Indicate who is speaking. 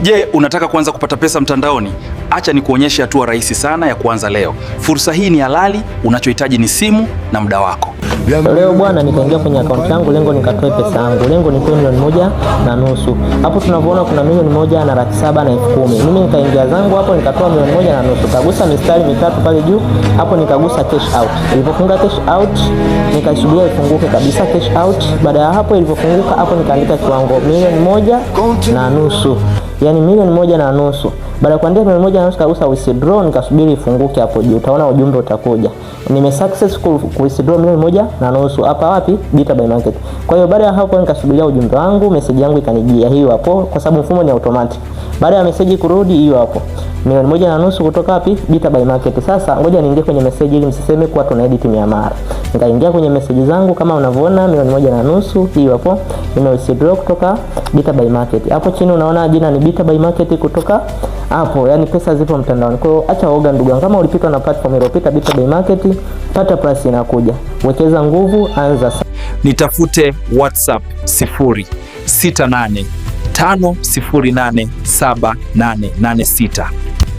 Speaker 1: Je, unataka kuanza kupata pesa mtandaoni? Acha ni kuonyeshe hatua rahisi sana ya kuanza leo. Fursa hii ni halali, unachohitaji ni simu na muda wako.
Speaker 2: Leo bwana, nikaingia kwenye akaunti yangu, lengo nikatoe pesa yangu. Lengo ni milioni 1.5. Hapo tunavyoona kuna milioni 1,710,000. Mimi nikaingia zangu hapo nikatoa milioni 1.5. Kagusa mistari mitatu pale juu, hapo nikagusa cash out. Ilipofunga cash out, nikasubiria ifunguke kabisa cash out. Baada ya hapo ilipofunguka hapo nikaandika kiwango milioni 1.5. Yaani milioni 1.5. Baada ya kuandika milioni 1.5 kagusa withdraw, nikasubiri ifunguke hapo juu. Utaona ujumbe utakuja. Nime successful withdraw milioni 1.5 hapa wapi? Bita by Market. Kwa hiyo baada ya hapo nikasubiria ujumbe wangu, message yangu ikanijia hiyo hapo kwa sababu mfumo ni automatic. Baada ya message kurudi hiyo hapo. Milioni 1.5 kutoka wapi? Bita by Market. Sasa ngoja niingie kwenye message ili msiseme kwa tuna edit miamala. Nikaingia kwenye message zangu kama unavyoona milioni 1.5 hiyo hapo. Nime withdraw kutoka Bita by Market. Hapo chini unaona jina ni Bita by Market kutoka hapo. Yani pesa zipo mtandaoni. Kwa hiyo acha woga ndugu yangu. Kama ulipitwa na platform iliyopita Bita by Market, pata price inakuja. Wekeza nguvu, anza.
Speaker 1: Nitafute WhatsApp 068 508 7886.